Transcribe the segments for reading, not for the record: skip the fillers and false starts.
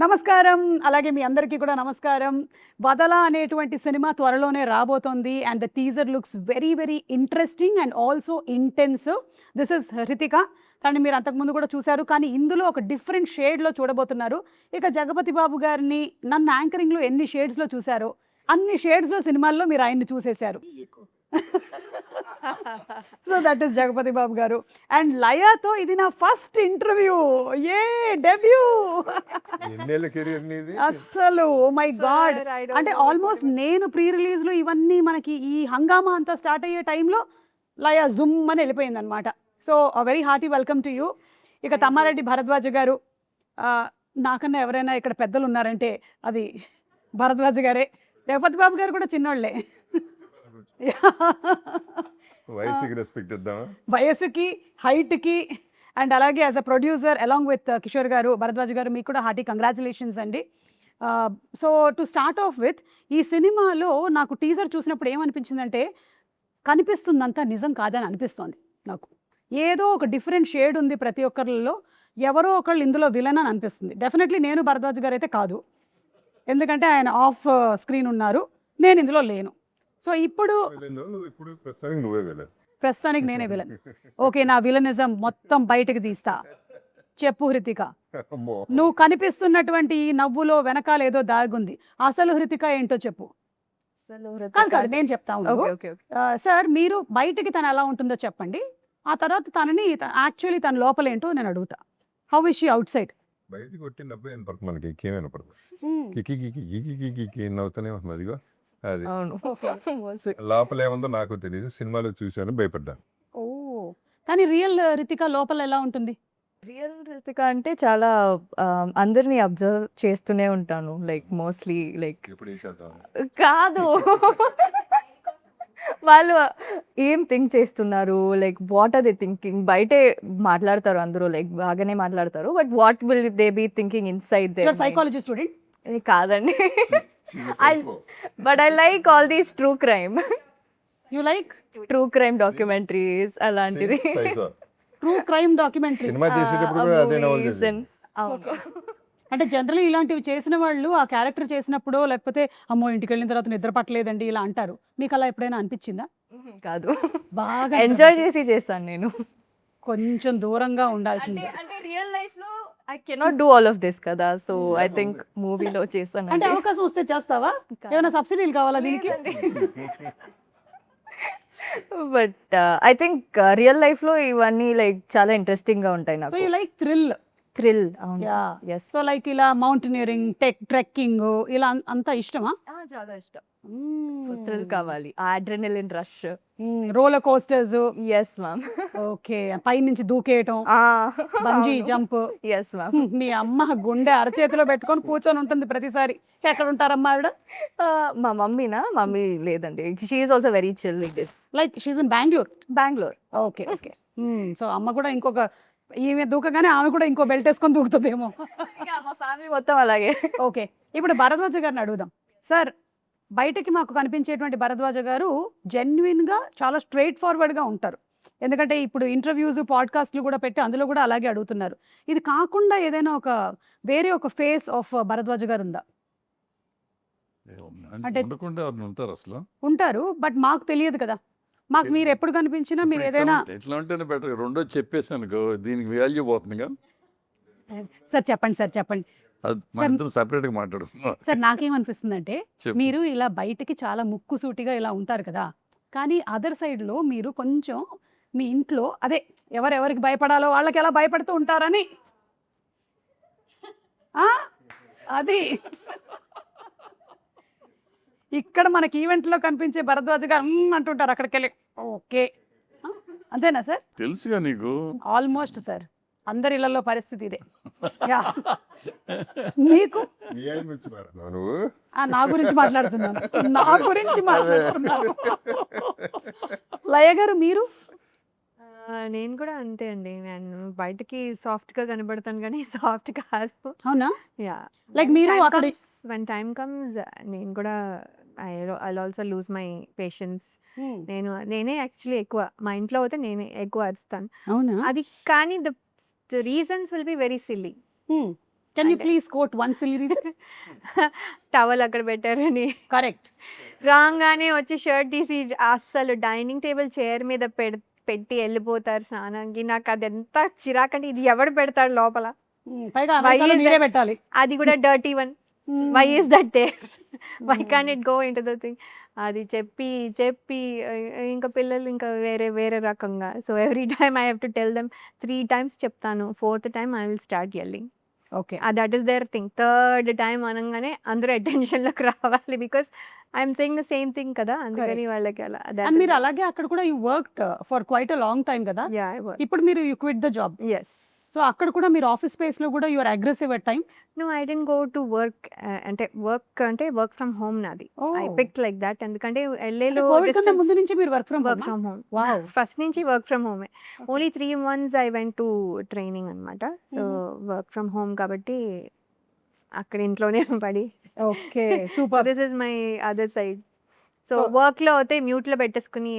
నమస్కారం. అలాగే మీ అందరికీ కూడా నమస్కారం. 'వదల' అనేటువంటి సినిమా త్వరలోనే రాబోతోంది. And the teaser looks very very interesting and also intensive. This is Hrithika. తనని మీరు అంతకుముందు కూడా చూశారు. కానీ ఇందులో ఒక డిఫరెంట్ షేడ్‌లో చూడబోతున్నారు. ఇక జగపతి బాబు గారిని నన్ను యాంకరింగ్‌లో ఎన్ని షేడ్స్‌లో చూశారో, అన్ని షేడ్స్‌లో సినిమాల్లో మీరు ఆయన్ని చూసేశారు. So that is Jagapathi Babu గారు. అండ్ లయతో ఇది నా ఫస్ట్ ఇంటర్వ్యూ. డెబ్యూ. ఎన్నేళ్ళ కెరీర్ నీది? అస్సలు ఓ మై గాడ్. అంటే ఆల్మోస్ట్ నేను ప్రీ రిలీజ్లు ఇవన్నీ మనకి ఈ హంగామా అంతా స్టార్ట్ అయ్యే టైంలో లయ జుమ్ అని వెళ్ళిపోయింది అనమాట. So very hearty welcome to you. ఇక తమ్మారెడ్డి భరద్వాజ గారు, నాకన్నా ఎవరైనా ఇక్కడ పెద్దలు ఉన్నారంటే అది భరద్వాజ గారే. జగపతి బాబు గారు కూడా చిన్నోళ్ళే. వయసుకి రెస్పెక్ట్ ఇద్దామా? వయసుకి, హైట్కి అండ్ అలాగే as a producer along with Kishore గారు, భరద్వాజ్ గారు, మీకు కూడా హార్టీ కంగ్రాచులేషన్స్ అండి. So to start of with, ఈ సినిమాలో నాకు టీజర్ చూసినప్పుడు ఏమనిపించిందంటే, కనిపిస్తుందంతా నిజం కాదని అనిపిస్తోంది నాకు. ఏదో ఒక డిఫరెంట్ షేడ్ ఉంది ప్రతి ఒక్కరిలో. ఎవరో ఒకళ్ళు ఇందులో విలన్ అని అనిపిస్తుంది. డెఫినెట్లీ నేను భరద్వాజ్ గారు అయితే కాదు, ఎందుకంటే ఆయన ఆఫ్ స్క్రీన్ ఉన్నారు, నేను ఇందులో లేను. సో ఇప్పుడు ఇప్పుడు ప్రస్తుతానికి నువ్వే వెళ్ళాలి. ప్రస్తుతానికి నేనే విలన్. ఓకే, నా విలనిజం మొత్తం బయటకు తీస్తా. చెప్పు హృతిక, నువ్వు కనిపిస్తున్నటువంటి ఈ నవ్వులో వెనకాల ఏదో దాగుంది. అసలు హృతిక ఏంటో చెప్పు. కాదు, నేను చెప్తా ఉన్నాను. సార్, మీరు బయటికి తను ఎలా ఉంటుందో చెప్పండి. ఆ తర్వాత తనని యాక్చువల్లీ తన లోపల ఏంటో నేను అడుగుతా. How is she out side? బయటకు కొట్టి నవ్వే వినపడుతుంది మనకి, ఇంకేమైనా పడుతుంది. కికి కికి కికి కికి కికి నవ్వుతూనే ఉంటుంది. అదిగో అది లోపల ఏముందో నాకు తెలియదు, సినిమాలో చూశాను, భయపడ్డాను. ఓ, కానీ రియల్ రితిక లోపల ఎలా ఉంటుంది? రియల్ రితిక అంటే చాలా అందరినీ అబ్జర్వ్ చేస్తూనే ఉంటాను. లైక్ మోస్ట్లీ లైక్ ఎప్పుడు వేసేద్దాం కాదు వాళ్ళు ఏం థింక్ చేస్తున్నారు, like what are they thinking. బయటే మాట్లాడతారు అందరూ, లైక్ బాగానే మాట్లాడతారు, but what will they be thinking inside they. Psychology student కాదండి. But I like all these true crime. You like true crime documentaries అలాంటిది. ట్రూ క్రైమ్ డాక్యుమెంటరీ సినిమా చేసేటప్పుడు కూడా అదే నవల చేసేది. అంటే జనరల్లీ ఇలాంటివి చేసిన వాళ్ళు ఆ క్యారెక్టర్ చేసినప్పుడు, లేకపోతే అమ్మో ఇంటికి వెళ్ళిన తర్వాత నిద్ర పట్టలేదండి ఇలా అంటారు. మీకు అలా ఎప్పుడైనా అనిపించిందా? కాదు, బాగా ఎంజాయ్ చేసి చేశాను నేను. కొంచెం దూరంగా ఉండాల్సింది. అంటే రియల్ లైఫ్ లో I cannot do all of this కదా, సో ఐ థింక్ మూవీలో చేశాను. అంటే అవకాశం వస్తే చేస్తావా? ఏమైనా సబ్సిడీలు కావాలా దీనికి? But I think real life లో ఇవన్నీ లైక్ చాలా ఇంట్రెస్టింగ్ గా ఉంటాయి సో నాకు. You like thrill. థ్రిల్. అవును. యా. ఎస్, సో లైక్ ఇలా మౌంటైనరింగ్, ట్రెక్కింగ్ ఇలా అంతా ఇష్టమా? చాలా ఇష్టం. సో థ్రిల్ కావాలి, ఆ adrenaline rush. Roller coasters. Yes ma'am. Okay, పై నుంచి దూకేయటం, బంజీ జంప్. Yes ma'am. మీ అమ్మ గుండె అరచేతిలో పెట్టుకొని కూర్చొని ఉంటుంది ప్రతిసారి. ఎక్కడ ఉంటారమ్మా ఆవిడ? మా మమ్మీ లేదండి, she is also very chill like this. Like she's in Bengaluru. Okay. So అమ్మ కూడా ఇంకొక, ఈమె దూకగానే ఆమె కూడా ఇంకో బెల్ట్ వేసుకొని దూకుతుందేమో. మా ఫ్యామిలీ మొత్తం అలాగే. ఓకే, ఇప్పుడు భరద్వాజ గారిని అడుగుదాం. సార్, బయటకి మాకు కనిపించేటువంటి భరద్వాజ గారు జెన్యున్గా చాలా స్ట్రైట్ ఫార్వర్డ్గా ఉంటారు. ఎందుకంటే ఇప్పుడు ఇంటర్వ్యూస్, పాడ్కాస్ట్లు కూడా పెట్టి అందులో కూడా అలాగే అడుగుతున్నారు. ఇది కాకుండా ఏదైనా ఒక వేరే ఒక ఫేస్ ఆఫ్ భరద్వాజ గారు ఉందా? అంటే ఉంటారు అసలు ఉంటారు, బట్ మాకు తెలియదు కదా. మాకు మీరు ఎప్పుడు కనిపించినా మీరు ఏదైనా ఎట్లా ఉంటేనే బెటర్. రెండో చెప్పేసి అనుకో, దీనికి వాల్యూ పోతుందిగా. సార్ చెప్పండి. అది మన ఇద్దరు సపరేట్గా మాట్లాడుకుందాం. సార్, నాకేమనిపిస్తుందంటే, చెప్పు. మీరు ఇలా బయటికి చాలా ముక్కుసూటిగా ఇలా ఉంటారు కదా, కానీ అదర్ సైడ్లో మీరు కొంచెం మీ ఇంట్లో అదే ఎవరెవరికి భయపడాలో వాళ్ళకి ఎలా భయపడుతూ ఉంటారని. అది ఇక్కడ మనకి ఈవెంట్లో కనిపించే భరద్వాజ గారు అంటుంటారు అక్కడికి వెళ్ళి. ఓకే, అంతేనా సార్? తెలుసుగా నీకు. ఆల్మోస్ట్ సార్, అందరి ఇళ్లలో పరిస్థితి ఇదే. యా. మీకు నువ్వు నా గురించి మాట్లాడుతున్నాను. లయ గారు, మీరు? నేను కూడా అంతే అండి. నేను బయటకి సాఫ్ట్‌గా కనబడతాను గానీ సాఫ్ట్ కాదు. అవునా? యాహ్! లైక్ మీరు అక్కడ వెన్ టైమ్ కమ్స్ నేను కూడా I'll also lose my patience. నేనే యాక్చువల్లీ ఎక్కువ మా ఇంట్లో అయితే నేనే ఎక్కువ అరుస్తాను. అవునా? అది కానీ the reasons will be very silly. Can you please quote one series? Towel అక్కడ పెట్టారని కరెక్ట్. రాగానే వచ్చి షర్ట్ తీసి అస్సలు డైనింగ్ టేబుల్ చైర్ మీద పెట్టి వెళ్ళిపోతారు స్నానానికి. నాకు అది ఎంత చిరాకంటే ఇది ఎవడు పెడతాడు లోపల, పైగా Why అమెరికాలో is మీరే that- పెట్టాలి. అది కూడా dirty one. Why is that they, why can it go into the thing. అది చెప్పి ఇంకా పిల్లలు ఇంకా వేరే రకంగా. So every time I have to tell them 3 times చెప్తాను, 4th time I will start yelling. Okay. That is their thing. 3rd time అనగానే అందరూ అటెన్షన్లోకి రావాలి, because I'm saying the same thing కదా, అందుకని వాళ్ళకి అలా. అండ్ మీరు అలాగే అక్కడ కూడా you worked for quite a long time కదా. ఇప్పుడు మీరు you quit the job. Yes. So అక్కడ కూడా మీరు ఆఫీస్ స్పేస్ లో కూడా you're aggressive at times. No, I dent go to work. అంటే వర్క్ ఫ్రమ్ హోమ్ నాది. I picked like that. ఎందుకంటే ఎల్ఏలో కోవిడ్ కన్నా ముందు నుంచి మీరు work from home. Wow. First నుంచి వర్క్ ఫ్రమ్ హోమే. Only 3 months I went to training అనమాట. సో వర్క్ ఫ్రమ్ హోమ్ కాబట్టి అక్కడ ఇంట్లోనే పడి. Okay, super. This is my other side. So వర్క్లో అయితే మ్యూట్లో పెట్టేసుకుని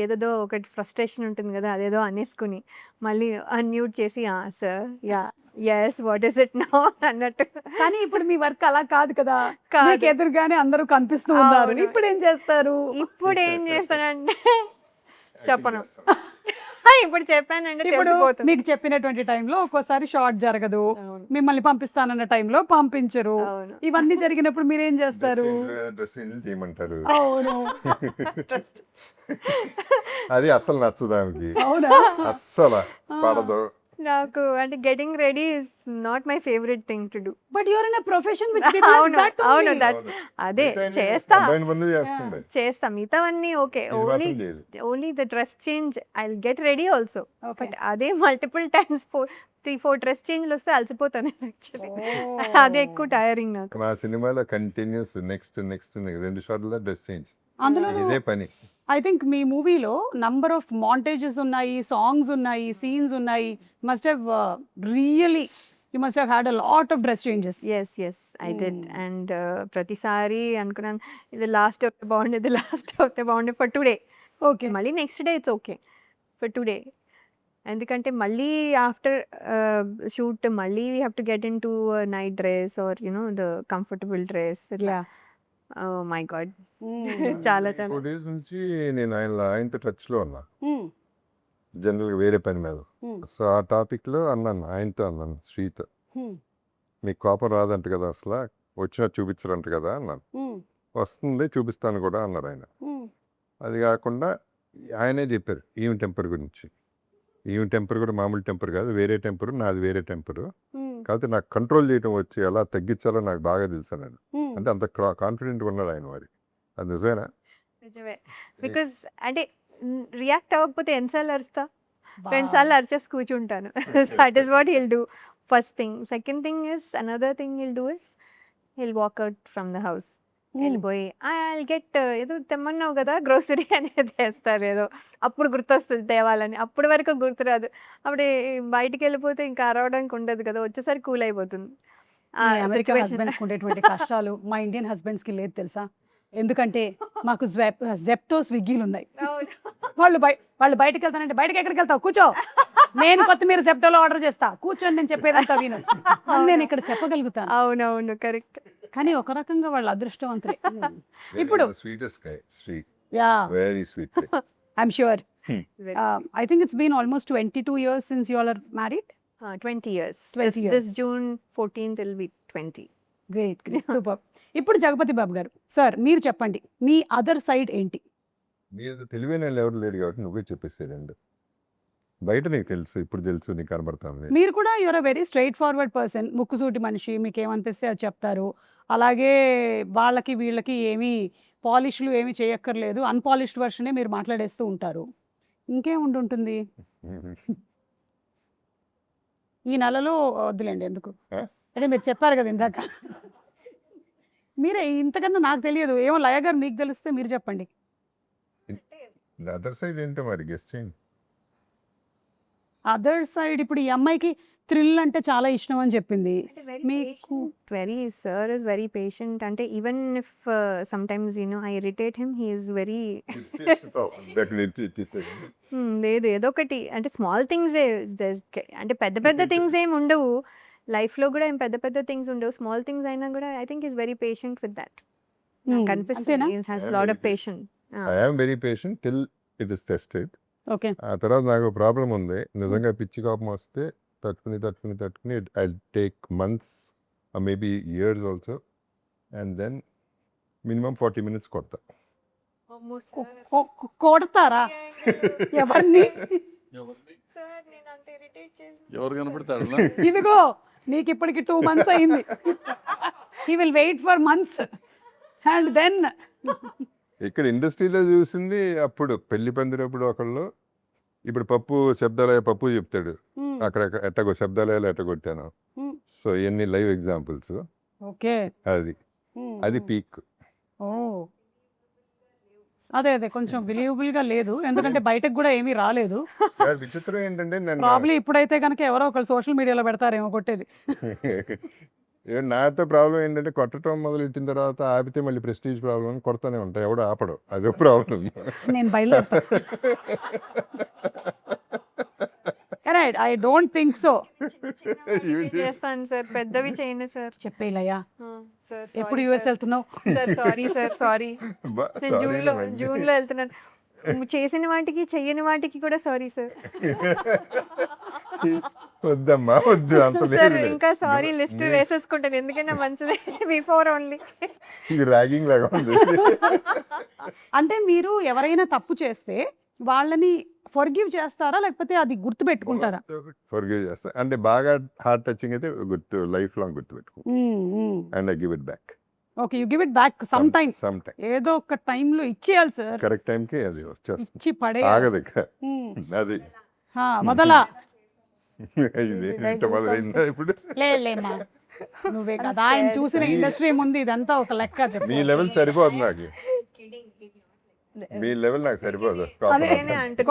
ఏదో ఒకటి ఫ్రస్ట్రేషన్ ఉంటుంది కదా, అదేదో అనేసుకుని మళ్ళీ అన్మ్యూట్ చేసి sir yes what is it now అన్నట్టు. కానీ ఇప్పుడు మీ వర్క్ అలా కాదు కదా, కాదు. మీకు ఎదురుగానే అందరూ కనిపిస్తూ ఉన్నారు. అవును. ఇప్పుడు ఏం చేస్తారు? ఇప్పుడు ఏం చేస్తానంటే చెప్పను. ఇప్పుడు చెప్పానంటే ఇప్పుడు తెలిసిపోతుంది. మీకు చెప్పినటువంటి టైంలో ఒక్కోసారి షార్ట్ జరగదు, అవును. మిమ్మల్ని పంపిస్తానన్న టైంలో పంపించరు. అవును. ఇవన్నీ జరిగినప్పుడు మీరు ఏం చేస్తారు? డ్రెస్ చేయమంటారు. అవును. అది అస్సలు నచ్చదు ఆమెకి, అవునా? అస్సలు పడదు. నాకు అంటే getting ready is not my favourite thing to do. But your in a profession which అవును అవును దట్ అదే చేస్తా కంబైన్ పనులు చేస్తుంది. మిగతావన్నీ ఓకే. ఇది ఓన్లీ మాత్రం చేయదు. Only the dress change I will get ready also. But అదే మల్టిపుల్ టైమ్స్ 3-4 డ్రెస్ చేంజ్లు వస్తే అలసిపోతాను యాక్చువల్లీ. అదే ఎక్కువ టైరింగ్ నాకు. మా సినిమాలో కంటిన్యూస్ నెక్స్ట్ 2 షార్ట్ల డ్రెస్ చేంజ్, అందులో ఇదే పని. ఐ థింక్ మీ మూవీలో నంబర్ ఆఫ్ మాంటేజెస్ ఉన్నాయి, సాంగ్స్ ఉన్నాయి, సీన్స్ ఉన్నాయి. Must have really you must have had a lot of dress changes. Yes I did. And ప్రతిసారి అనుకున్నాను ఇది లాస్ట్ అవుతే బాగుండే, ఇది లాస్ట్ అవుతే బాగుండే ఫర్ టుడే. ఓకే. మళ్ళీ next day it's okay for today. ఎందుకంటే మళ్ళీ ఆఫ్టర్ షూట్ మళ్ళీ we have to get into night dress or the comfortable dress. Oh my god, చాలా 4 days నుంచి నేను ఆయనతో టచ్లో ఉన్నా, జనరల్గా వేరే పని మీద. సో ఆ టాపిక్లో ఆయనతో అన్నాను, శ్రీతో, మీకు కోపం రాదంట కదా, అసలు వచ్చినా చూపించరంట కదా అన్నాను. వస్తుంది చూపిస్తాను కూడా అన్నారు ఆయన. అది కాకుండా ఆయనే చెప్పారు ఈవెన్ టెంపర్ గురించి. ఈవెన్ టెంపర్ కూడా మామూలు టెంపర్ కాదు, వేరే టెంపర్, నాది వేరే టెంపరు. కాకపోతే నాకు కంట్రోల్ చేయడం వచ్చి ఎలా తగ్గించాలో నాకు బాగా తెలుసు నేను. అంటే అంత కాన్ఫిడెంట్గా ఉన్నాడు ఆయన. మరి అది నిజమేనా? నిజమే. బికాస్ అంటే రియాక్ట్ అవ్వకపోతే ఎన్నిసార్లు అరుస్తా, 2 సార్లు అరిచేసి కూర్చుంటాను. That is what he'll do first thing. Second thing is another thing he'll do is he'll walk out from the house. వెళ్ళిపోయి ఐ గెట్ ఏదో తెమ్మన్నావు కదా గ్రోసరీ అనేది తెస్తారు, ఏదో అప్పుడు గుర్తొస్తుంది తేవాలని. అప్పటి వరకు గుర్తురాదు. అప్పుడు బయటికి వెళ్ళిపోతే ఇంకా అరవడానికి ఉండదు కదా, వచ్చేసరికి కూల్ అయిపోతుంది. అమెరికా హస్బెండ్స్ ఉండేటువంటి కష్టాలు మా ఇండియన్ హస్బెండ్స్ కి లేదు తెలుసా. ఎందుకంటే మాకు జెప్టో స్విగ్గీలు ఉన్నాయి. వాళ్ళు బయటకు వెళ్తానంటే బయటకి ఎక్కడికి వెళ్తావు, కూర్చో, నేను కొత్తిమీర జెప్టోలో ఆర్డర్ చేస్తా, కూర్చొని నేను చెప్పేదంతా విను, నేను ఇక్కడ చెప్పగలుగుతాను. అవునవును కరెక్ట్. కానీ ఒక రకంగా వాళ్ళు అదృష్టవంతులే. ఇప్పుడు sweetest guy, Sri, yeah, very sweet. I'm sure. I think it's been almost 22 years since you all are married. 20 years. 20 years. This June 14th will be 20. Great great, super. ఇప్పుడు జగపతి బాబు గారు సార్, మీరు చెప్పండి మీ అదర్ సైడ్ ఏంటి? నీకు తెలివైన ఎవరు లేడు కాబట్టి నువ్వే చెప్పేసేదండి. బయట నీకు తెలుసు, ఇప్పుడు తెలుసు, నీకు కనబడుతుంది. మీరు కూడా your a very straightforward person, ముక్కుసూటి మనిషి, మీకు ఏమనిపిస్తే అది చెప్తారు. అలాగే వాళ్ళకి వీళ్ళకి ఏమీ పాలిష్లు ఏమీ చేయక్కర్లేదు, అన్పాలిష్డ్ వర్షనే మీరు మాట్లాడేస్తూ ఉంటారు. ఇంకేం ఉంటుంది ఈ నెలలో? వద్దులేండి, ఎందుకు అంటే మీరు చెప్పారు కదా ఇందాక. మీరే ఇంతకన్నా నాకు తెలియదు, ఏమో లయ గారు మీకు తెలిస్తే మీరు చెప్పండి. అదర్ సైడ్ ఏంటో మరి గెస్ట్ చేయండి. అదర్ సైడ్ ఇప్పుడు ఈ అమ్మాయికి థ్రిల్ అంటే చాలా ఇష్టం అని చెప్పింది. మీకు sir is very patient. అంటే even if sometimes I irritate him, he is very లేదు ఏదో ఒకటి అంటే స్మాల్ థింగ్స్, అంటే పెద్ద థింగ్స్ ఏమి ఉండవు. లైఫ్లో కూడా ఏం పెద్ద పెద్ద థింగ్స్ ఉండవు, స్మాల్ థింగ్స్ అయినా కూడా I think is very patient with that. నాకు అంతేనా? అనిపిస్తుంది has I am lot very of patient. I am very patient till it is tested. Okay. ఆ తర్వాత నాకు ప్రాబ్లం ఉంది, నిజంగా పిచ్చి కోపం వస్తే తట్టుకుని I take months maybe years also, and then minimum 40 minutes కొడతా. కొడతారా ఎవరిని? ఎవరు కనపడతాడు ఇదిగో నీకు ఇప్పటికి 2 months అయింది. He will wait for months and then ఇక్కడ ఇండస్ట్రీలో చూసింది అప్పుడు పెళ్లి పందిరప్పుడు ఒకళ్ళు, ఇప్పుడు పప్పు శబ్దాలయ పప్పు చెప్తాడు, అక్కడ ఎట్టగో శబ్దాలయాలు ఎట్టగొట్టాను. సో ఎన్ని లైవ్ ఎగ్జాంపుల్స్. ఓకే. అది పీక్. ఓ అదే కొంచెం బిలీవబుల్ గా లేదు, ఎందుకంటే బయటకు కూడా ఏమీ రాలేదు. విచిత్రం ఏంటంటే నేను ప్రాబ్లీ ఇప్పుడైతే కనుక ఎవరో ఒకరు సోషల్ మీడియాలో పెడతారేమో కొట్టేది. నాతో ప్రాబ్లం ఏంటంటే కొట్టడం మొదలెట్టిన తర్వాత ఆపితే మళ్ళీ ప్రెస్టీజ్ ప్రాబ్లం అని కొడతానే ఉంటాయి, ఎవడో ఆపడం, అదో ప్రాబ్లం. నేను బయలుదేరుతా. Right, I don't think so. చేస్తాను సార్, పెద్దవి చేయను సార్. చెప్పేలయ్యా, సార్ ఎప్పుడు యూఎస్ వెళ్తున్నావు? సార్ సారీ నేను జూన్లో వెళ్తున్నాను. చేసిన వాటికి చెయ్యని వాటికి కూడా సారీ సార్. వద్దమ్మా వద్దు, అంత సార్ లేదు. ఇంకా సారీ లిస్ట్ వేసేసుకుంటాను, ఎందుకన్నా మంచిది. Before only. ఇది ర్యాగింగ్ లాగా ఉంది. అంటే మీరు ఎవరైనా తప్పు చేస్తే వాళ్ళని ఫర్గివ్ చేస్తారా, లేకపోతే అది గుర్తు పెట్టుకుంటారా? ఫర్గివ్ చేస్తా, అంటే బాగా హార్ట్ టచింగ్ అయితే లైఫ్ లాంగ్ గుర్తు పెట్టుకో, and I give it back. Okay, you give it back some time. ఏదో ఒక టైంలో ఇచ్చేయాలి సార్, కరెక్ట్ టైంకి అది వచ్చేస్తుంది, ఇచ్చి పడే ఆగదు ఇక. అది వదలా. ఇది ఇంత మొదలైందా ఇప్పుడు? లేమ్మా, నువ్వే కదా ఆయన చూసిన ఇండస్ట్రీ ముందు ఇదంతా ఒక లెక్క. చెప్పు. మీ లెవెల్ సరిపోదు నాకు, మీ లెవెల్ నాకు సరిపోదు.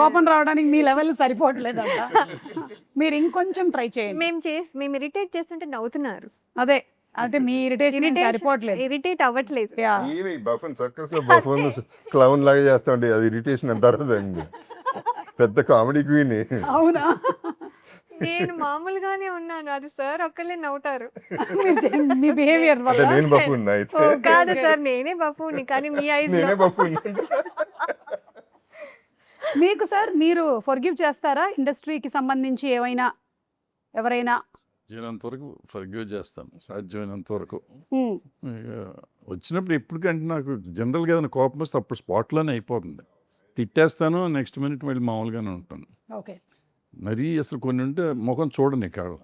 కోపం రావడానికి మీ లెవెల్ సరిపోవట్లేదంట. మీరు ఇంకొంచెం ట్రై చేయండి. మేము ఇరిటేట్ చేస్తుంటే నవ్వుతున్నారు. అదే అంటే మీ ఇరిటేషన్ సరిపోవట్లేదు. ఇరిటేట్ అవ్వట్లేదు. బఫన్ సర్కస్ లో బఫన్ క్లౌన్ లాగా చేస్తాండి, అది ఇరిటేషన్ అంటారు దాన్ని. పెద్ద కామెడీ క్వీన్. అవునా? నేను మామూలుగానే ఉన్నాను, అది సార్ ఒక్కళ్ళే నవ్వుతారు. మీ బిహేవియర్ వల్ల. నేను బఫూన్ అయితే కాదు సార్, నేనే బఫూని, కానీ మీ ఐస్ నేనే బఫూన్. మీకు సార్, మీరు ఫర్గివ్ చేస్తారా ఇండస్ట్రీకి సంబంధించి ఎవరైనా? సాధ్యమైనంత వరకు ఫర్గివ్ చేస్తాను, సాధ్యమైనంత వరకు. వచ్చినప్పుడు ఎప్పటికంటే నాకు జనరల్గా ఏదైనా కోపం వస్తే అప్పుడు స్పాట్లోనే అయిపోతుంది, తిట్టేస్తాను, నెక్స్ట్ మినిట్ మళ్ళీ మామూలుగానే ఉంటాను. ఓకే. మరీ అసలు కొన్ని ఉంటే ముఖం చూడని కాదు,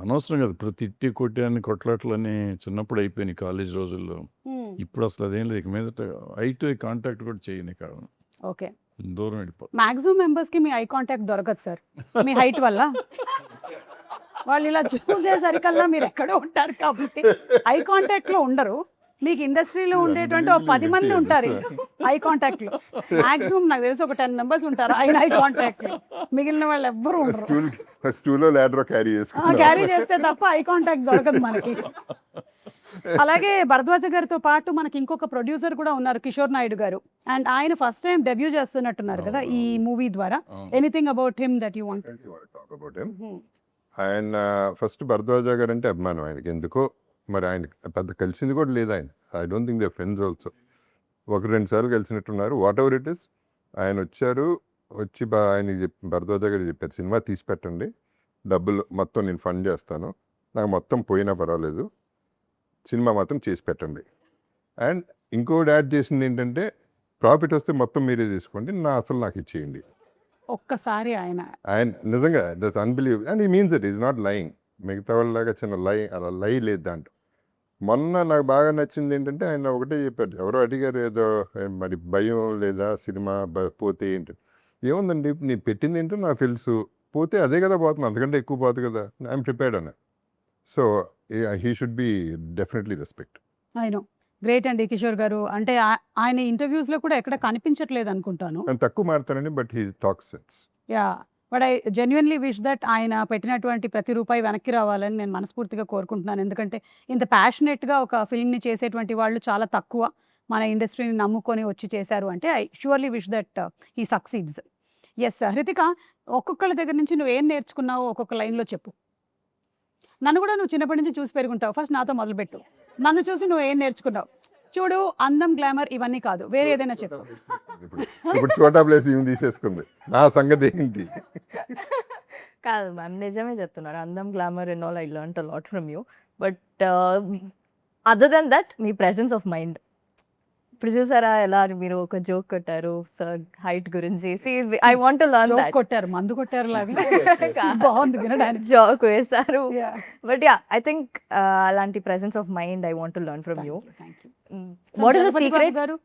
అనవసరం కదా ప్రతి తిట్టి కొట్టాని కొట్లాట్లని చిన్నప్పుడు అయిపోయినాయి కాలేజ్ రోజుల్లో. ఇప్పుడు అసలు అదేం లేదు, ఇక మీదట ఐ టు ఐ కాంటాక్ట్ కూడా చేయని కాదు. ఓకే. దూరం వెళ్ళిపోతుంది. మాక్సిమం మెంబర్స్ కి మీ ఐ కాంటాక్ట్ దొరకదు సార్, మీ హైట్ వల్ల. వాళ్ళు ఇలా చూసేసరికల్లా మీరు ఎక్కడో ఉంటారు కాబట్టి ఐ కాంటాక్ట్ లో ఉండరు. మీకు ఇండస్ట్రీలో ఉండేటువంటి ఒక 10 మంది ఉంటారు ఐ కాంటాక్ట్ లో. మాక్సిమం నాకు తెలిసి ఒక 10 members ఉంటారు ఆయన ఐ కాంటాక్ట్ లో, మిగిలిన వాళ్ళు ఎవ్వరు ఉండరు. స్టూలో ల్యాడర్ క్యారీ చేస్తే తప్ప ఐ కాంటాక్ట్ దొరకదు మనకి. అలాగే భరద్వాజ గారితో పాటు మనకి ఇంకొక ప్రొడ్యూసర్ కూడా ఉన్నారు, కిషోర్ నాయుడు గారు. అండ్ ఆయన ఫస్ట్ టైం డెబ్యూ చేస్తున్నట్టున్నారు కదా ఈ మూవీ ద్వారా. Anything about him that you want? ఆయన ఫస్ట్ భరద్వాజ గారు అంటే అభిమానం ఆయనకి, ఎందుకో మరి ఆయన పెద్ద కలిసింది కూడా లేదు ఆయన. I don't think they friends also. 1-2 సార్లు కలిసినట్టున్నారు. వాట్ ఎవర్ ఇట్ ఈస్, ఆయన వచ్చారు, వచ్చి ఆయన భరద్వాజ గారు చెప్పారు, సినిమా తీసి పెట్టండి, డబ్బులు మొత్తం నేను ఫండ్ చేస్తాను, నాకు మొత్తం పోయినా పర్వాలేదు, సినిమా మాత్రం చేసి పెట్టండి. అండ్ ఇంకోటి యాడ్ చేసింది ఏంటంటే, ప్రాఫిట్ వస్తే మొత్తం మీరే తీసుకోండి, అసలు నాకు ఇచ్చేయండి. ఒక్కసారి ఆయన నిజంగా that's unbelievable and he means it, is not lying. మిగతా వాళ్ళలాగా చిన్న అలా లై లేదు దాంట్లో. మొన్న నాకు బాగా నచ్చింది ఏంటంటే, ఆయన ఒకటే చెప్పారు, ఎవరో అడిగారు ఏదో మరి భయం లేదా సినిమా పోతే ఏంటి. ఏముందండి, నేను పెట్టింది ఏంటో నాకు తెలుసు, పోతే అదే కదా పోతుంది, అంతకంటే ఎక్కువ పోతుంది కదా, ఐఎమ్ ప్రిపేర్డ్ అన్న. So he should be definitely respect. I know. Great అండి కిషోర్ గారు. అంటే ఆయన ఇంటర్వ్యూస్లో కూడా ఎక్కడ కనిపించట్లేదు అనుకుంటాను. ఆయన తక్కువ మారుతానండి, but he talks sense. Yeah, but I genuinely wish that ఆయన పెట్టినటువంటి ప్రతి రూపాయి వెనక్కి రావాలని నేను మనస్ఫూర్తిగా కోరుకుంటున్నాను. ఎందుకంటే ఇంత ప్యాషనెట్గా ఒక ఫిల్మ్ని చేసేటువంటి వాళ్ళు చాలా తక్కువ మన ఇండస్ట్రీని నమ్ముకొని వచ్చి చేశారు అంటే I surely wish that he succeeds. Yes Hrithika, ఒక్కొక్కళ్ళ దగ్గర నుంచి నువ్వు ఏం నేర్చుకున్నావో ఒక్కొక్క లైన్లో చెప్పు. నన్ను కూడా నువ్వు చిన్నప్పటి నుంచి చూసి పెరుగుంటావు. ఫస్ట్ నాతో మొదలుపెట్టు. నన్ను చూసి నువ్వు ఏం నేర్చుకున్నావు? చూడు, అందం, గ్లామర్ ఇవన్నీ కాదు, వేరే ఏదైనా చెప్పు. ఇప్పుడు చోటా ప్లేస్ ఏమి తీసేసుకుంది, నా సంగతి ఏంటి? కాదు మ్యామ్, నిజమే చెప్తున్నారు. అందం, glamour and all I learn a lot from you. But other than that మీ ప్రెసెన్స్ ఆఫ్ మైండ్. ఇప్పుడు చూసారా ఎలా మీరు ఒక జోక్ కొట్టారు సార్ హైట్ గురించి. I want to learn joke that. కొట్టారు, మందు కొట్టారు లాగా బాగుంది వినడానికి. జోక్ వేశారు. Yeah. But yeah, I think అలాంటి presence of mind I want to learn from you. Thank you. What is the Jagapati secret? Babu garu,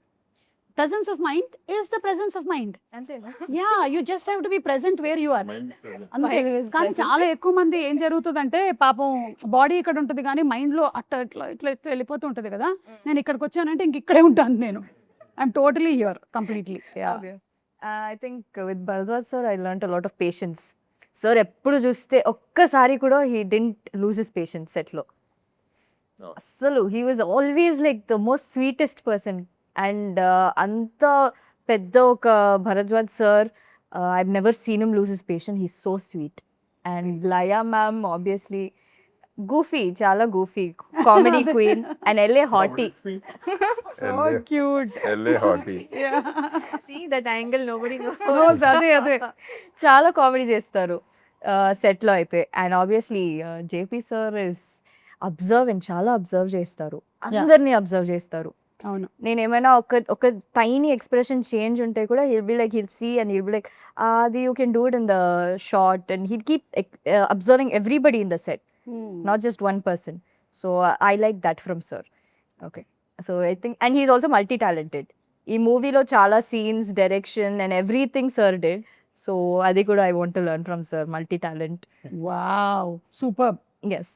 presence of mind is the presence of mind. అంతేనా? Yeah, you just have to be present where you are. అంతే. Mind is కానీ present. చాలా ఎక్కువ మంది ఏం జరుగుతుందంటే పాపం body ఇక్కడ ఉంటుంది కానీ మైండ్ లో అట్లా ఇట్లా ఇట్లా ఇట్లా వెళ్ళిపోతూ ఉంటుంది కదా. నేను ఇక్కడికి వచ్చానంటే ఇంక ఇక్కడే ఉంటాను నేను. I'm totally here completely. I think with Bharadwaj sir I learn a lot of patience. Sir ఎప్పుడు చూస్తే ఒక్కసారి కూడా he didn't lose his patience సెట్లో. అస్సలు he was always like the most sweetest person. And అంత పెద్ద ఒక Bharadwaj sir, I've never seen him lose his patience. He so sweet. And Laya ma'am obviously goofy, చాలా goofy, comedy queen and LA hottie. So cute. LA hottie. See that angle, nobody knows. అదే అదే. చాలా comedy చేస్తారు సెట్లో అయితే. And obviously JP sir is observe, చాలా observe చేస్తారు, అందరినీ అబ్జర్వ్ చేస్తారు. అవును. నేను ఏమైనా ఒక టైనీ ఎక్స్ప్రెషన్ చేంజ్ ఉంటే కూడా he'll be like, he'll see and he'll be like అది you can do it in the shot. And he'll keep observing everybody in the set, not just one person. So I like that from sir. Okay, so I think, and he's also multi-talented. Ee movie lo chala scenes, direction and everything sir did. So adi kuda I want to learn from sir, multi-talent. Wow, super. Yes.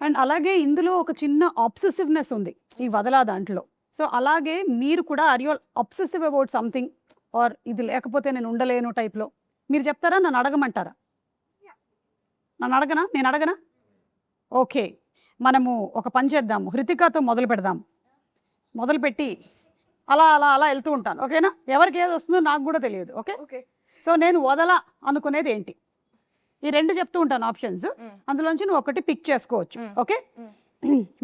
And అలాగే ఇందులో ఒక చిన్న ఆబ్సెసివ్నెస్ ఉంది ఈ వదలా దాంట్లో. So అలాగే మీరు కూడా are you obsessive about something, or ఇది లేకపోతే నేను ఉండలేను టైప్లో? మీరు చెప్తారా, నన్ను అడగమంటారా? నేను అడగనా? ఓకే, మనము ఒక పని చేద్దాము, హృతికాతో మొదలు పెడదాము. మొదలుపెట్టి అలా అలా అలా వెళ్తూ ఉంటాను, ఓకేనా? ఎవరికి ఏది వస్తుందో నాకు కూడా తెలియదు. ఓకే. Okay. సో నేను వదల అనుకునేది ఏంటి? ఈ రెండు చెప్తూ ఉంటాను ఆప్షన్స్, అందులోంచి నువ్వు ఒకటి పిక్ చేసుకోవచ్చు. Okay.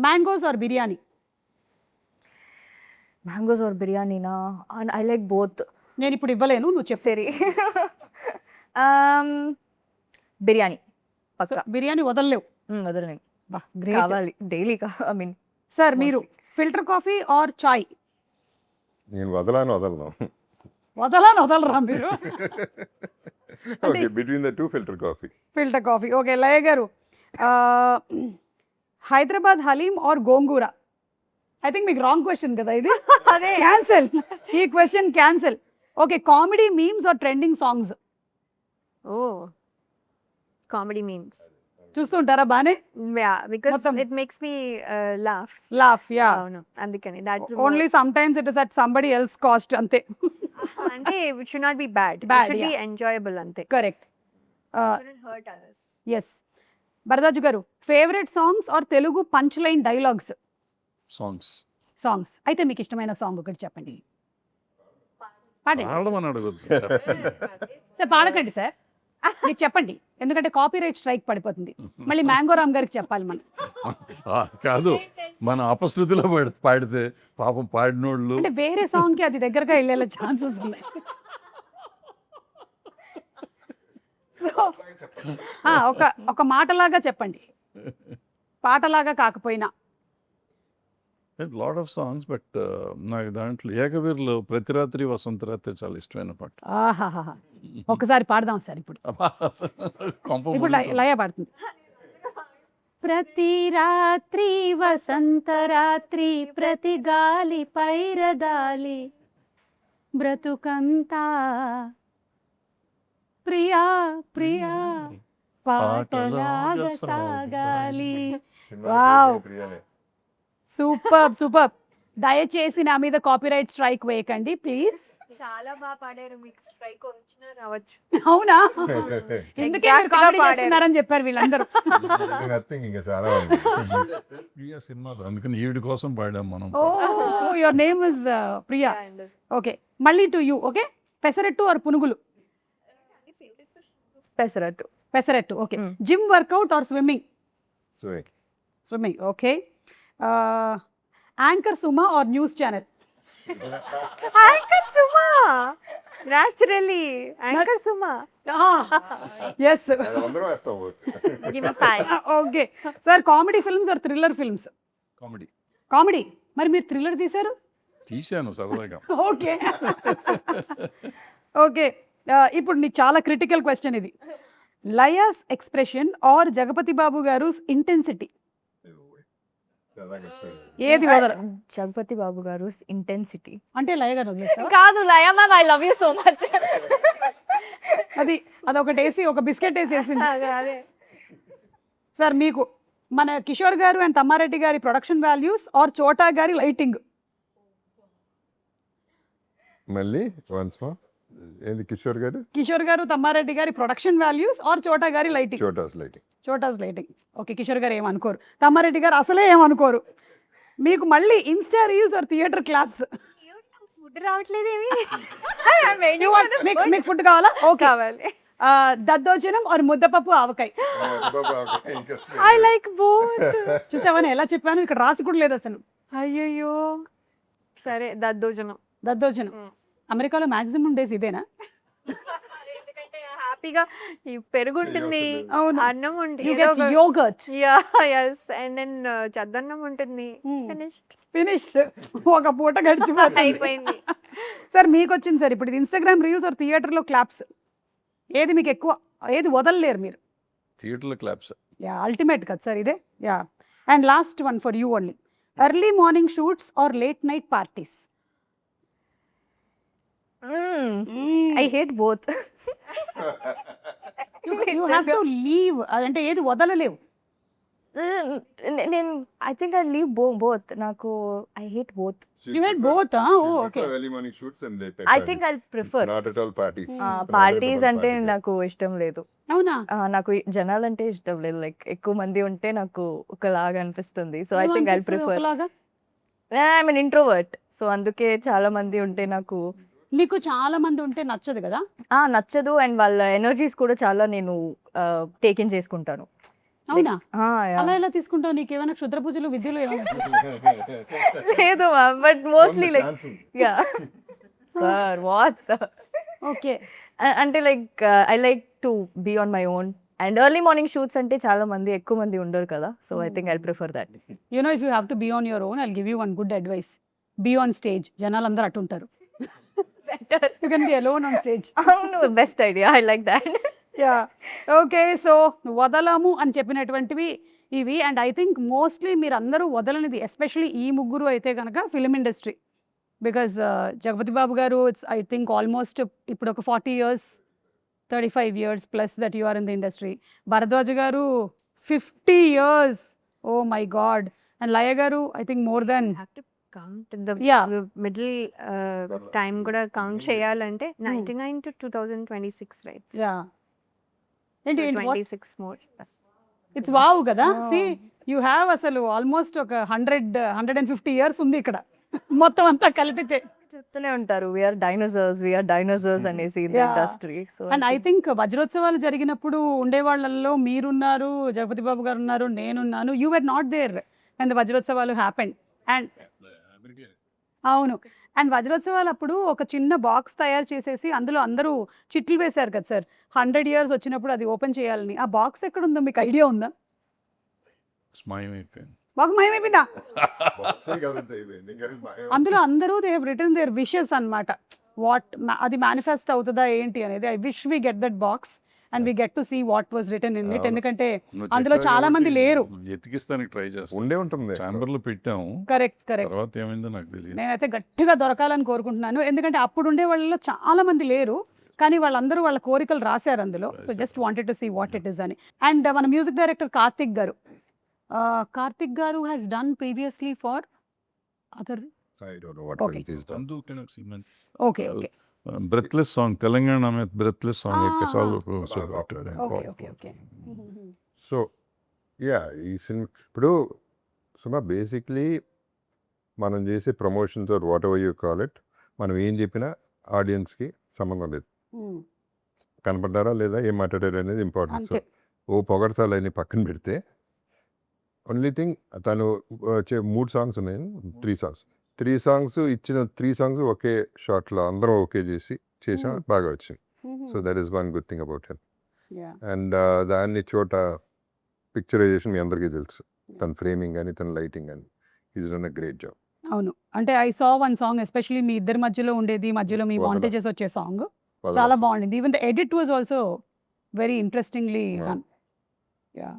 Mangoes or biryani? Mangoes or biryani na? And I like both. నేను ఇప్పుడు ఇవ్వలేను, నువ్వు చెప్పు. Seri. Biryani. Pakka. బిర్యానీ వదలలేవు. వదలని బా, గ్రేట్. కావాలి డైలీ. ఐ మీన్ సార్ మీరు ఫిల్టర్ కాఫీ ఆర్ చాయ్? నేను వదలను. వదలరా మీరు? Okay, between the two filter coffee. Filter coffee. Okay. Laya garu, Hyderabad haleem or gongura? I think మీకు రాంగ్ క్వశ్చన్ కదా ఇది. అదే. క్యాన్సల్, ఈ question cancel. Okay, comedy memes or trending songs? Oh, comedy memes. చూస్తుంటారా బానే? Yeah, because మొత్తం. it makes me laugh. Laugh. Yeah. అవును, అందుకని that's only some times it is at somebody else cost, అంతే. అంటే it should not be bad. It Bad, should be yeah. enjoyable అంతే. Correct. It shouldn't hurt others. Yes. Bharadwaj garu, favourite songs or Telugu punch line dialogues? Songs అయితే మీకు ఇష్టమైన song ఒకటి చెప్పండి. పాడండి పాడమని అడగొచ్చు. సార్. పాడకండి సార్, మీరు చెప్పండి, ఎందుకంటే కాపీరైట్ స్ట్రైక్ పడిపోతుంది. మళ్ళీ మ్యాంగో రామ్ గారికి చెప్పాలి మనం. కాదు, మన అపశృతిలో పాడితే పాపం పాడినోళ్ళు. అంటే వేరే సాంగ్ కి అది దగ్గరగా వెళ్ళే ఛాన్సెస్ ఉన్నాయి. సో ఒక మాటలాగా చెప్పండి, పాటలాగా కాకపోయినా. లాట్ ఆఫ్ సాంగ్స్, బట్ నాకు దాంట్లో ఏకవీరులో ప్రతి రాత్రి వసంత రాత్రి చాలా ఇష్టమైన పాట. ఆహాహా, ఒకసారి పాడదాం సార్ ఇప్పుడు. ఇప్పుడు లయ పాడుతుంది. ప్రతి రాత్రి వసంత రాత్రి, ప్రతి గాలి పైరదాలి, బ్రతుకంతా ప్రియా ప్రియా పాటలాగా సాగాలి. Wow, super. దయచేసి నా మీద కాపీరైట్ స్ట్రైక్ వేయకండి ప్లీజ్. చాలా బాగా పాడారు, మీకు స్ట్రైక్ వచ్చినా రావచ్చు. అవునా? ఎందుకే Exact గా కామెడీ పాడారు. చేస్తున్నారని చెప్పారు వీళ్ళందరూ. ఇంకా చాలా ఉంది. ప్రియా సినిమాలో, అందుకని ఈవిడ కోసం పాడాం మనం. Oh, your name is Priya. Okay, మళ్ళీ to you. Okay, pesarattu or punugulu? Pesarattu. Pesarattu. Okay. Gym workout or swimming? Swimming. Okay. Anchor Suma or news channel? Anchor Suma, naturally anchor Suma. Yes. అందరూ వేస్తాం Give me 5. Okay sir, comedy films or thriller films? Comedy comedy. మరి మీరు thriller తీశారు? తీశాను సరదాగా. Okay. Okay, ఇప్పుడు నీకు చాలా క్రిటికల్ క్వశ్చన్ ఇది. లయాస్ ఎక్స్ప్రెషన్ ఆర్ జగపతి బాబు గారు ఇంటెన్సిటీ? ఏది వదల? జగపతి బాబు గారు ఇంటెన్సిటీ. అంటే లయ గారు వదిలేస్తావా? కాదు Laya ma'am, I love you so much. అదొకటి వేసి ఒక బిస్కెట్ వేసేసింది. అదే సార్ మీకు మన కిషోర్ గారు అండ్ తమ్మారెడ్డి గారి ప్రొడక్షన్ వాల్యూస్ ఆర్ చోటా గారి లైటింగ్? మళ్ళీ వన్స్ మోర్. ఏంది కిషోర్ గారు? కిషోర్ గారు తమ్మారెడ్డి గారి ప్రొడక్షన్ వాల్యూస్ ఆర్ చోటా గారి lighting? Chota's lighting. Chota's lighting. Okay, Kishore garu ఏమనుకోరు, తమ్మారెడ్డి గారు అసలే ఏమనుకోరు. మీకు మళ్ళీ insta reels or theatre claps? Food రావట్లేదేమి. మీకు ఫుడ్ కావాలా? ఓకే. కావాలి. Daddojanam or muddapappu avakaya? I like both. చూసావని ఎలా చెప్పాను, ఇక్కడ రాసి కూడా లేదు అసలు. అయ్యయ్యో, సరే దద్దోజనం. దద్దోజనం. అమెరికాలో మాక్సిమం డేస్ ఇదేనా? ఎందుకంటే హ్యాపీగా ఈ పెరుగు ఉంటుంది, అవును. అన్నం You get yogurt. And then చద్దన్నం ఉంటుంది. ఫినిష్. ఒక పూట గడిచిపోతుంది. అయిపోయింది. సార్ మీకు వచ్చింది సార్ ఇప్పుడు ఇన్స్టాగ్రామ్ రీల్స్ ఆర్ థియేటర్లో క్లాప్స్? ఏది మీకు ఎక్కువ, ఏది వదలలేరు మీరు? థియేటర్లో క్లాప్స్. యా, అల్టిమేట్ కదా సార్ ఇదే. Yeah. And last one for you only, early morning shoots or late night parties? I hate both. You have to leave, అంటే ఏది వదలలేవు? నేను I think I leave both. నాకు I hate both. You had both, okay. Early morning shoots and late night I parties. Think I prefer Not at all parties. Parties అంటే నాకు ఇష్టం లేదు. అవునా? నాకు జనాలంటే ఇష్టం లేదు. లైక్ ఎక్కువ మంది ఉంటే నాకు ఒకలాగా అనిపిస్తుంది. So I think I prefer. I mean introvert, so అందుకే చాలా మంది ఉంటే నాకు నీకు చాలా మంది ఉంటే నచ్చదు కదా? నచ్చదు. అండ్ వాళ్ళ ఎనర్జీస్ కూడా చాలా నేను టేక్ ఇన్ చేసుకుంటాను. అవునా? అలా ఎలా తీసుకుంటావు? నీకేమైనా క్షుద్ర పూజలు విద్యలు ఏమైనా? లేదు ma'am, but mostly like yeah sir what sir. Okay. అంటే like I like to be on my own. And early morning shoots అంటే చాలా మంది ఎక్కువ మంది ఉండరు కదా. So I think I prefer that. You know, if you have to be on your own, I'll give you one good advice. Be on stage. జనాలు అందరూ అటు ఉంటారు. You can be alone on stage. అవును, best idea. I like that. Yeah. Okay, so వదలము అని చెప్పినటువంటివి ఇవి. And I think mostly మీరు అందరూ వదలనిది, ఎస్పెషలీ ఈ ముగ్గురు అయితే కనుక film industry. Because Jagapathi Babu గారు ఇట్స్ ఐ థింక్ ఆల్మోస్ట్ ఇప్పుడు ఒక 40 years 35 years plus that you are in the industry. Bharadwaja garu 50 years. Oh my god. And Laya garu I think more than count the Yeah. Middle time కూడా count చేయాలంటే 99 to 2026, right? Yeah. ఏంటి 26 more. It's wow కదా. See you have అసలు almost ఒక 150 years ఉంది ఇక్కడ మొత్తం అంతా కలిపితే. చెప్తూనే ఉంటారు వీఆర్ డైనోసార్స్ అనేసి in Yeah. Industry. So and I think వజ్రోత్సవాలు జరిగినప్పుడు ఉండే వాళ్ళల్లో మీరున్నారు, జగపతి బాబు గారు ఉన్నారు, నేనున్నాను. You were not there and the వజ్రోత్సవాలు హ్యాపెండ్. అండ్ అవును. అండ్ వజ్రోత్సవాలు అప్పుడు ఒక చిన్న బాక్స్ తయారు చేసేసి అందులో అందరూ చిట్లు వేశారు కదా సార్, 100 years వచ్చినప్పుడు అది ఓపెన్ చేయాలని. ఆ బాక్స్ ఎక్కడ ఉందో మీకు ఐడియా ఉందా? స్మాయమైపోయింది. బాక్స్ మాయమైపోయిందా? Boxing కదంతా అయిపోయింది. ఇంకా భయం. అందులో అందరూ they have return their wishes అనమాట. వాట్ అది మేనిఫెస్ట్ అవుతుందా ఏంటి అనేది. I wish we get that box and we get to see what was return in it. ఎందుకంటే నువ్వు అందులో చెప్పావు చాలా మంది కాబట్టి లేరు. ఎతికిస్తానికి ట్రై చేస్తాను. ఉండే ఉంటుంది. ఛాంబర్లో పెట్టాము, కరెక్ట్. తర్వాత ఏమైందో నాకు తెలియదు. నేనైతే గట్టిగా దొరకాలని కోరుకుంటున్నాను. ఎందుకంటే అప్పుడు ఉండే వాళ్ళలో చాలా మంది లేరు, కానీ వాళ్ళందరూ వాళ్ళ కోరికలు రాశారు అందులో. So just wanted to see what it is అని. అండ్ మన music director Karthik garu has done previously for other. I don't know what Okay. else is done. Okay okay breathless song, Telangana మీద బ్రెత్లెస్ సాంగ్ యొక్క song. Okay okay okay. So yeah, ఈ సినిమా ఇప్పుడు Suma basically మనం చేసే promotions or whatever you call it, మనం ఏం చెప్పినా ఆడియన్స్కి సంబంధం లేదు. కనపడ్డారా లేదా, ఏం మాట్లాడారు అనేది ఇంపార్టెంట్. సో అంతే. ఓ పొగడతాలని పక్కన పెడితే ఓన్లీ థింగ్ తను 3 సాంగ్స్ ఉన్నాయి, 3 సాంగ్స్ ఇచ్చిన 3 సాంగ్స్ ఒకే షాట్లో అందరం ఓకే చేసాం, బాగా వచ్చింది. So that is one good thing about him. And దాన్ని చోట పిక్చరైజేషన్ మీ అందరికీ తెలుసు, తన ఫ్రేమింగ్ కానీ తన లైటింగ్ కానీ is done a great job. అవును. అంటే I saw one song especially మీ ఇద్దరి మధ్యలో ఉండేది, మధ్యలో మీ వదల. మాంటేజెస్ వచ్చే సాంగ్ చాలా బాగుండింది. Even the edit was also very interestingly done. Yeah.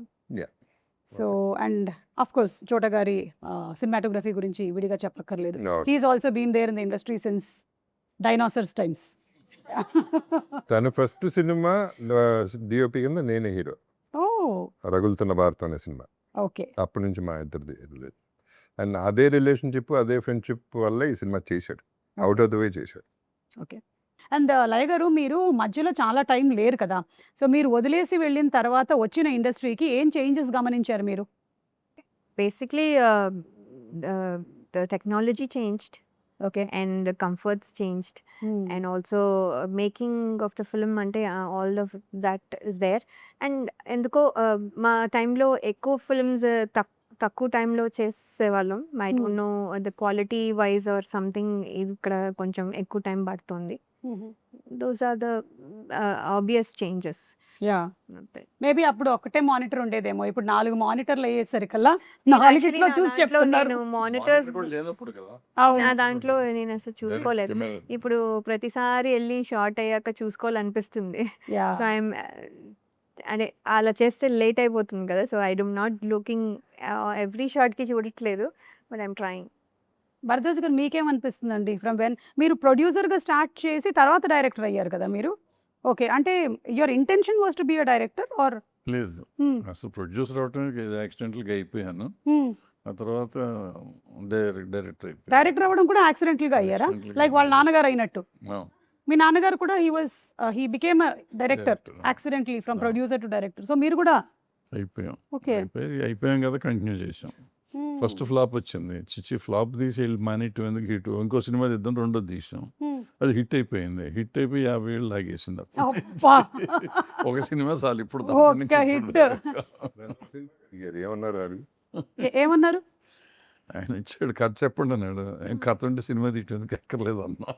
So and of course Chota గారి సినిమాటోగ్రఫీ గురించి విడిగా చెప్పక్కర్లేదు. No. He's also been there in the industry since dinosaurs times. తన ఫస్ట్ సినిమా డిఓపి కింద నేనే హీరో, ఓ రగులుతున్న భారతం అనే సినిమా. ఓకే. అప్పటి నుంచి మా ఇద్దరిది రిలేషన్, అండ్ అదే రిలేషన్షిప్ అదే ఫ్రెండ్షిప్ వల్ల ఈ సినిమా చేశాడు, అవుట్ ఆఫ్ ద వే చేశాడు. ఓకే. అండ్ లయ గారు, మీరు మధ్యలో చాలా టైం లేరు కదా, సో మీరు వదిలేసి వెళ్ళిన తర్వాత వచ్చిన ఇండస్ట్రీకి ఏం చేంజెస్ గమనించారు మీరు? Basically, the technology changed okay. and the comforts changed, and also making of the film ante all of that is there. And ఎందుకో మా టైంలో ఎక్కువ ఫిల్మ్స్ తక్కువ టైంలో చేసేవాళ్ళం. I don't know the quality wise or something, ఇక్కడ కొంచెం ఎక్కువ టైం పడుతుంది. Those are the obvious changes. Yeah, maybe అప్పుడు ఒకటే మానిటర్ ఉండేదేమో, ఇప్పుడు 4 మానిటర్లు అయ్యేసరికల్లా 4 చూసి చెప్తున్నారు. నేను మానిటర్స్ కూడా లేనప్పుడు కదా. నా దాంట్లో నేను అసలు చూసుకోలేదు. ఇప్పుడు ప్రతిసారి వెళ్ళి షార్ట్ అయ్యాక చూసుకోవాలనిపిస్తుంది. యా, సో ఐఎమ్ అంటే అలా చేస్తే లేట్ అయిపోతుంది కదా. So I don't not looking every షార్ట్కి చూడట్లేదు, బట్ ఐఎమ్ ట్రయింగ్. భరద్వాజ్ గారు మీకేమనిపిస్తుందండి? ఫ్రమ్ వెన్ మీరు ప్రొడ్యూసర్గా స్టార్ట్ చేసి తర్వాత డైరెక్టర్ అయ్యారు కదా మీరు. ఓకే, అంటే your intention was to be a director or? లేదు, అసలు ప్రొడ్యూసర్ అవడానికి యాక్సిడెంటల్గా అయిపోయాను. ఆ తర్వాత డైరెక్టర్ అయిపోయాను. డైరెక్టర్ అవ్వడం కూడా యాక్సిడెంటల్గా అయ్యారా? Accidentally లైక్ వాళ్ళ నాన్నగారు అయినట్టు. ఆ, మీ నాన్నగారు కూడా he became director Director. Accidentally from Ah. Producer to director. So మీరు కూడా అయిపోయాం. ఓకే. అయిపోయాం కదా, కంటిన్యూ చేసాం. ఫస్ట్ ఫ్లాప్ వచ్చింది, చిచ్చి ఫ్లాప్ తీసి వెళ్ళి మానేట్టు ఎందుకు హిట్, ఇంకో సినిమా తీద్దాం, రెండోది తీసాం, అది హిట్ అయిపోయింది. హిట్ అయిపోయి 50 ఏళ్ళు లాగేసింది. అబ్బా. ఒక సినిమా చాలు ఇప్పుడు ఒక్క hit. ఏమన్నారు వారు? ఏమన్నారు? ఆయన ఇచ్చాడు కథ చెప్పండి అన్నాడు. ఏం కథ ఉంటే సినిమా తీయడానికి ఎక్కర్లేదు అన్నా.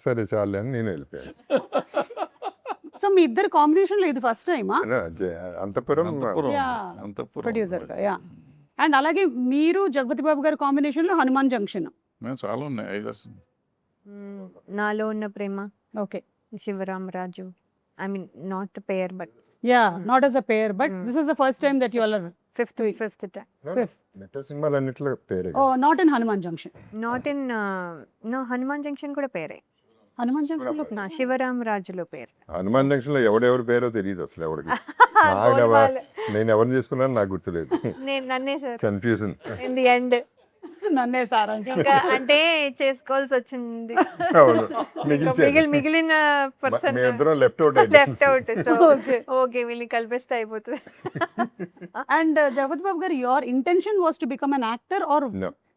సరే చాలే అని నేను వెళ్ళిపోయాను. సో మీ ఇద్దరు కాంబినేషన్లో ఇది ఫస్ట్ టైమా? అంతపురం ప్రొడ్యూసర్గా. యా, అండ్ అలాగే మీరు జగపతి బాబు గారి కాంబినేషన్లో హనుమాన్ జంక్షన్. చాలా ఉన్నాయి, 5 అసలు. నాలో ఉన్న ప్రేమ, okay. Shivaram Raju. I mean not pair but yeah, not as a pair, but this is the first time that you all are fifth time. సినిమాలు అన్నిట్లో పేరే. not in Hanuman Junction. Not in no, Hanuman Junction కూడా పేరే. హనుమాన్ జంక్షన్లో నా శివరామ్ రాజులో పేరు. హనుమాన్ జంక్షన్ లో ఎవడెవరి పేరో తెలియదు అసలు ఎవరికి. నేను ఎవరిని చేసుకున్నాను నాకు గుర్తులేదు. నన్నే sir confusion. In the end నన్నే సారా. ఇంకా అంటే చేసుకోవాల్సి వచ్చింది. అవును, మిగిల్చాను. మిగిలిన పర్సన్ మేమిద్దరం left out left out. So Okay. Okay, వీళ్ళని కలిపేస్తే అయిపోతుంది. And Jagapathi Babu garu, your intention was to become an actor or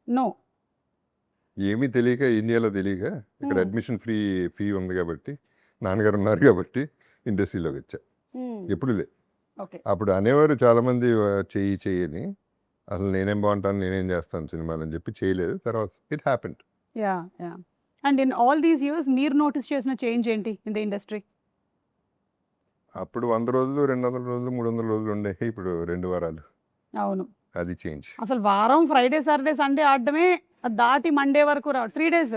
no? ఏమీ తెలియక, ఇండియాలో తెలియక, ఇక్కడ అడ్మిషన్ ఫీ ఉంది కాబట్టి, నాన్నగారు ఉన్నారు కాబట్టి ఇండస్ట్రీలోకి వచ్చా. ఎప్పుడు లే. ఓకే. అప్పుడు అనేవారు చాలామంది చెయ్యని, అసలు నేనేం బాగుంటాను, నేనేం చేస్తాను సినిమాలు అని చెప్పి చేయలేదు. తర్వాత it happened. Yeah, yeah. And in all these years మీరు నోటీస్ చేసిన చేంజ్ ఏంటి ఇన్ ద ఇండస్ట్రీ? అప్పుడు 100 రోజులు, 200 రోజులు, 300 రోజులు ఉండే, ఇప్పుడు 2 వారాలు. అవును, అది చేంజ్. అసలు వారం ఫ్రైడే సాటర్డే సండే ఆడడమే, అది దాటి మండే వరకు 3 days,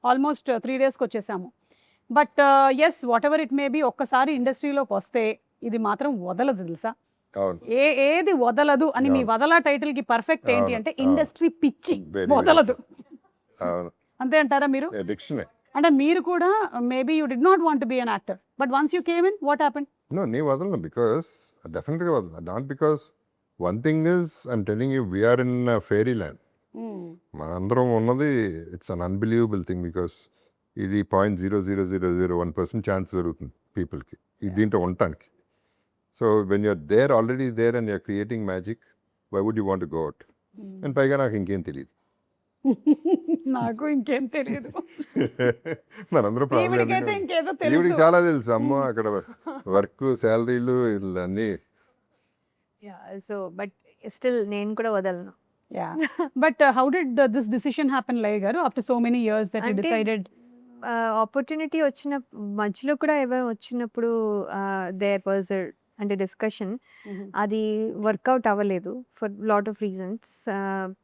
ఆల్మోస్ట్ 3 daysకి వచ్చేసాము. But yes, whatever it may be, ఒక్కసారి ఇండస్ట్రీలోకి వస్తే ఇది మాత్రం వదలదు తెలుసా. అవును, ఏది వదలదు అని మీ వదల టైటిల్ కి పర్ఫెక్ట్ ఏంటి అంటే ఇండస్ట్రీ పిచ్చి Very వదలదు. అవును, అంతే అంటారా మీరు? అడిక్షన్. అంటే మీరు కూడా maybe you did not want be an actor, but once you came in, what happened? No, నీ వదలను, బికాస్ డెఫినెట్గా వదలను. Not because one thing is I'm telling you, we're in fairy land. మనందరం ఉన్నది it's an unbelievable thing, because ఇది 0.0001% chance జరుగుతుంది పీపుల్కి దీంట్లో ఉండటానికి. So when you're there, already there and you're creating magic, why would you want to go out? And పైగా నాకు ఇంకేం తెలియదు. నాకు ఇంకేం తెలియదు. మనందరం ఈవిడికైతే ఇంకేదో ఈవిడికి తెలుసు. చాలా తెలుసు. అమ్మ అక్కడ వర్క్, శాలరీలు, అన్నీ. సో బట్ స్టిల్ నేను కూడా వదలను. Yeah. But how did this decision happen, Laya garu, after so many years that you Ante- decided? Opportunity వచ్చిన మధ్యలో కూడా ఏమైనా వచ్చినప్పుడు దేర్ వాజ్ అంటే డిస్కషన్, అది వర్కౌట్ అవ్వలేదు ఫర్ లాట్ ఆఫ్ రీజన్స్.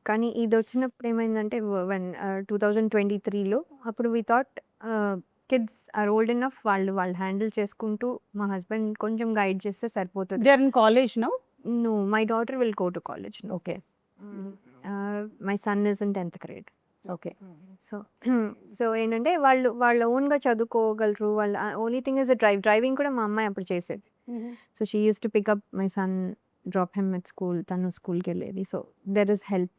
కానీ ఇది వచ్చినప్పుడు ఏమైందంటే 2023లో అప్పుడు we thought kids are old enough, వాళ్ళు హ్యాండిల్ చేసుకుంటూ మా హస్బెండ్ కొంచెం గైడ్ చేస్తే సరిపోతుంది. They are in college now? No, my daughter will go to college now. Okay. My son is in 10th grade. Okay. So ఏంటంటే వాళ్ళ ఓన్గా చదువుకోగలరు. వాళ్ళ ఓన్లీ థింగ్ ఇస్ డ్రైవింగ్ కూడా మా అమ్మాయి అప్పుడు చేసేది. So she use to pick up my son, drop him at school, తను స్కూల్కి వెళ్ళేది. సో దెర్ ఇస్ హెల్ప్,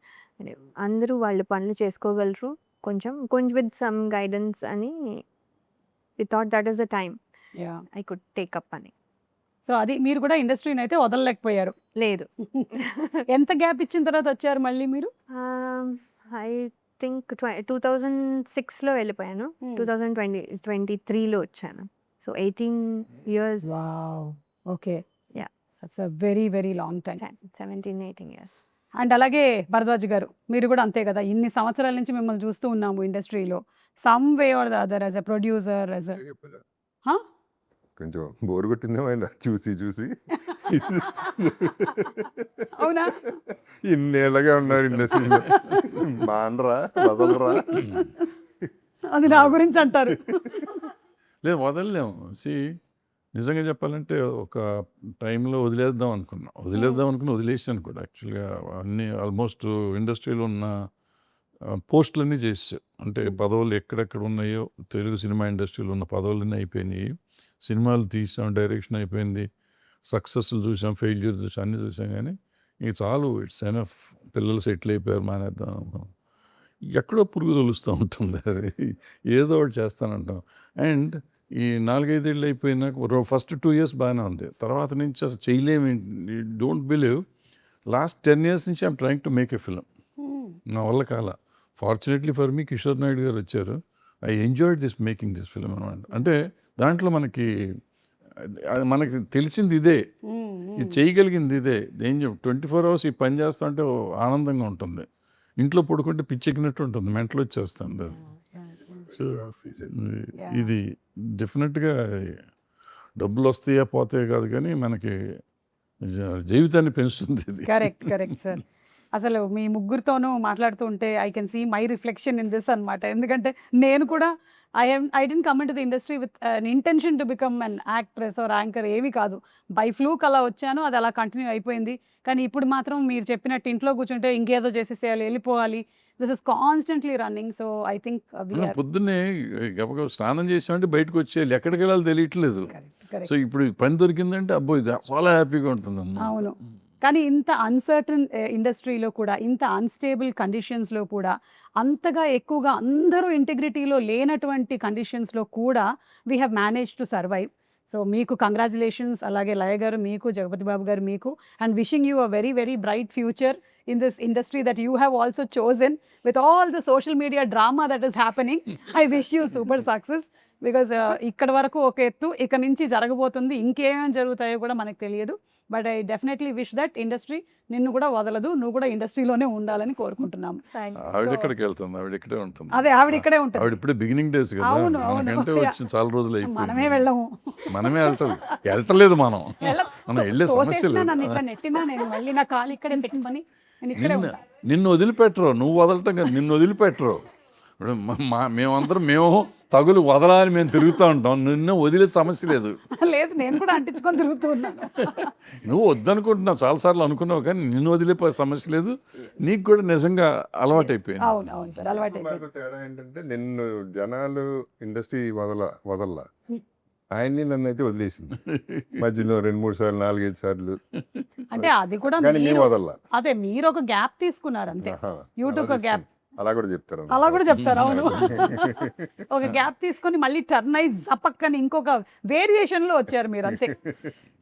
అందరూ వాళ్ళ పనులు చేసుకోగలరు కొంచెం విత్ సమ్ గైడెన్స్ అని we thought that is the time Yeah. I could take up అని. సో అది మీరు కూడా ఇండస్ట్రీని అయితే వదలలేకపోయారు. లేదు, ఎంత గ్యాప్ ఇచ్చిన తర్వాత వచ్చారు మళ్ళీ మీరు? ఐ థింక్ 2006లో వెళ్ళిపోయాను. 2023లో వచ్చాను. So 18 years. Wow. Okay. Yeah. That's a very, very long time. 17-18 years. And అలాగే భరద్వాజ్ గారు, మీరు కూడా అంతే కదా, ఇన్ని సంవత్సరాల నుంచి మిమ్మల్ని చూస్తూ ఉన్నాము ఇండస్ట్రీలో. Some way or the other, as a producer, as a కొంచెం బోర్ కొట్టిందేమో ఆయన చూసి అవునా? ఇన్నేళ్ళగా ఉన్నారు ఇండస్ట్రీలో, మానరా వదలరా. అది నా గురించి అంటారు. లేదు, వదలలేము. నిజంగా చెప్పాలంటే ఒక టైంలో వదిలేద్దాం అనుకుని వదిలేసాను కూడా. యాక్చువల్గా అన్ని ఆల్మోస్ట్ ఇండస్ట్రీలో ఉన్న పోస్టులన్నీ చేసాను. అంటే పదవులు ఎక్కడెక్కడ ఉన్నాయో తెలుగు సినిమా ఇండస్ట్రీలో ఉన్న పదవులన్నీ అయిపోయినాయి. సినిమాలు తీసాం, డైరెక్షన్ అయిపోయింది, సక్సెస్లు చూసాం, ఫెయిల్యూర్ చూసాం, అన్నీ చూసాం. కానీ ఇక చాలు, ఇట్స్ ఎనఫ్, పిల్లలు సెటిల్ అయిపోయారు, మానేద్దాం. ఎక్కడో పురుగు తొలుస్తూ ఉంటుంది, అది ఏదో ఒకటి చేస్తానంటాం. అండ్ ఈ 4-5 ఏళ్ళు అయిపోయినాక ఫస్ట్ 2 years బాగానే ఉంది, తర్వాత నుంచి అసలు చేయలేము. డోంట్ బిలీవ్, లాస్ట్ 10 years నుంచి I'm trying to make a film. నా వల్ల కాల. Fortunately for me Kishore Naidu గారు వచ్చారు. I enjoyed this making this film అనమాట. అంటే దాంట్లో మనకి తెలిసింది ఇదే, ఇది చేయగలిగింది ఇదే. ఏం 24 hours ఈ పని చేస్తా అంటే ఆనందంగా ఉంటుంది. ఇంట్లో పడుకుంటే పిచ్చెక్కినట్టు ఉంటుంది, మెంటలు వచ్చేస్తుంది. సో ఇది డెఫినెట్గా డబ్బులు వస్తాయా పోతాయా కాదు, కానీ మనకి జీవితాన్ని పెంచుతుంది ఇది. Correct sir. అసలు మీ ముగ్గురితోనూ మాట్లాడుతూ ఉంటే I can see my reflection in this అనమాట. ఎందుకంటే నేను కూడా I didn't come into the industry with an intention to become an actress or anchor, ఏమీ కాదు. బై ఫ్లూక్ అలా వచ్చాను, అది అలా కంటిన్యూ అయిపోయింది. కానీ ఇప్పుడు మాత్రం మీరు చెప్పినట్టు ఇంట్లో కూర్చుంటే ఇంకేదో చేసేసేయాలి, వెళ్ళిపోవాలి. This is constantly running. So I think పొద్దున్నే గబగబా స్నానం చేసామంటే బయటకు వచ్చేయాలి, ఎక్కడికి వెళ్ళాలి తెలియట్లేదు. సో ఇప్పుడు పని దొరికిందంటే అబ్బో ఇది చాలా హ్యాపీగా ఉంటుంది అన్నమాట. అవును. కానీ ఇంత అన్సర్టన్ ఇండస్ట్రీలో కూడా, ఇంత అన్స్టేబుల్ కండిషన్స్లో కూడా, అంతగా ఎక్కువగా అందరూ ఇంటిగ్రిటీలో లేనటువంటి కండిషన్స్లో కూడా we have manage to survive. So మీకు కంగ్రాచులేషన్స్. అలాగే లయ గారు మీకు, జగపతి బాబు గారు మీకు, and wishing you a very very bright future in this industry that you have also chosen with all the social media drama that is happening. I wish you super success because ఇక్కడ వరకు ఒక ఎత్తు, ఇక నుంచి జరగబోతుంది, ఇంకేమేమి జరుగుతాయో కూడా మనకు తెలియదు. But I definitely wish that industry నిన్ను కూడా వదలదు, నువ్వు కూడా ఇండస్ట్రీలోనే ఉండాలని కోరుకుంటున్నాము. ఆవిడ ఎక్కడికి వెళ్తుంది, ఆవిడ ఇక్కడే ఉంటుంది. అదే, ఆవిడ ఇక్కడే ఉంటుంది. ఆవిడ ఇప్పుడే బిగినింగ్ డేస్ కదా, అవును, అవును. మనకంటే వచ్చి చాలా రోజులు అయిపోయింది. మనమే వెళ్ళము, మనమే వెళ్తలేదు, మనం వెళ్ళే సమస్య లేదు. నన్ను ఇట్లా నెట్టినా నేను మళ్ళీ నా కాలు ఇక్కడే పెట్టుకొని నేను ఇక్కడే ఉంటా. నిన్ను వదిలిపెట్టరు, నువ్వు వదలటం కదా, నిన్ను వదిలిపెట్టరు. ఇప్పుడు మేమందరం తగులు వదలని మేము తిరుగుతూ ఉంటాం, నిన్ను వదిలే సమస్య లేదు. లేదు, నేను కూడా అంటించుకొని తిరుగుతూ ఉన్నాను. నువ్వు వద్దనుకుంటున్నావు, చాలాసార్లు అనుకున్నావు, కానీ నిన్ను వదిలేపోయే సమస్య లేదు. నీకు కూడా నిజంగా అలవాటు అయిపోయింది. అవును అవును సార్, అలవాటు అయిపోయింది. తేడా ఏంటంటే నిన్ను జనాలు ఇండస్ట్రీ వదల్లా, ఆయన్ని నన్ను అయితే వదిలేసింది మధ్యలో 2-3 సార్లు 4-5 సార్లు. అంటే అది కూడా కానీ మేము వదల్లా. అదే, మీరు ఒక గ్యాప్ తీసుకున్నారు అంతే. యూట్యూబ్ ఒక గ్యాప్, అలా కూడా చెప్తారు. అలా కూడా చెప్తారు. అవును, ఒక గ్యాప్ తీసుకొని మళ్ళీ టర్న్ అయి జపక్కని ఇంకొక వేరియేషన్లో వచ్చారు మీరు అంతే.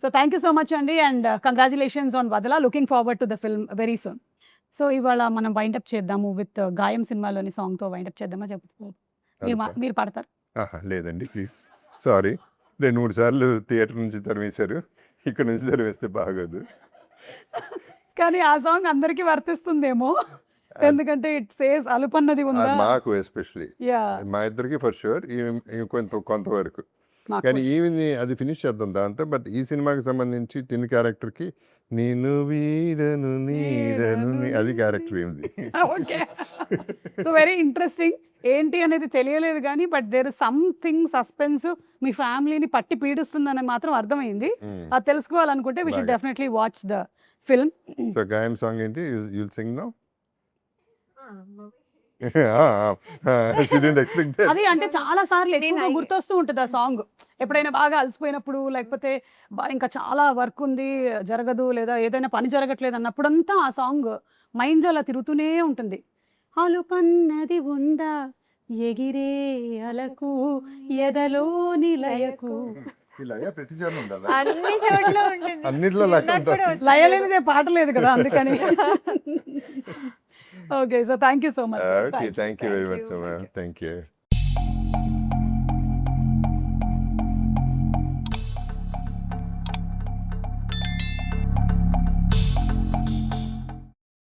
So thank you so much అండి, అండ్ కంగ్రాచులేషన్స్ ఆన్ వదలా. Looking forward to the film very soon. So ఇవాళ మనం వైండప్ చేద్దాము విత్ గాయం సినిమాలోని సాంగ్తో వైండప్ చేద్దామా? మీరు పాడతారు? లేదండి ప్లీజ్, సారీ. 2-3 సార్లు థియేటర్ నుంచి తరిమేశారు, ఇక్కడ నుంచి తరిమేస్తే బాగోదు. కానీ ఆ సాంగ్ అందరికీ వర్తిస్తుందేమో, ఎందుకంటే ఇట్ సేస్ అలుపన్నది ఉందా. మాకు ఎస్పెషలీ యా మా ఇద్దరికి ఫర్ షూర్ కొంతవరకు. కానీ ఈవిని అది ఫినిష్ చేద్దాం దాంతో. బట్ ఈ సినిమాకి సంబంధించి తిని క్యారెక్టర్కి నేను వీడను నీడను అది క్యారెక్టర్ ఏమిది. ఓకే. So very interesting. ఏంటి అనేది తెలియలేదు కానీ but there is something suspense మీ ఫ్యామిలీని పట్టి పీడిస్తుందని మాత్రం అర్థమైంది. అది తెలుసుకోవాలనుకుంటే వి షుడ్ బాగా. Definitely watch the film. So గాయం సాంగ్ ఏంటి యుల్ సింగ్ నౌ? అది అంటే చాలా సార్లు ఎక్కువగా గుర్తొస్తూ ఉంటుంది ఆ సాంగ్. ఎప్పుడైనా బాగా అలసిపోయినప్పుడు లేకపోతే ఇంకా చాలా వర్క్ ఉంది జరగదు లేదా ఏదైనా పని జరగట్లేదు అన్నప్పుడంతా ఆ సాంగ్ మైండ్లో అలా తిరుగుతూనే ఉంటుంది. అలుపన్నది ఉందా ఎగిరే అలకు ఎదలో నిలయకు. ప్రతి చోట ఉండదా? అన్ని చోట్ల ఉంటుంది. అన్నిట్లో లెక్క నాకు కూడా ఉంటుంది. వచ్చింది. లయలేనిదే పాట లేదు కదా అందుకని. Okay so thank you so much. Okay, thank you very much, Sama. Thank you.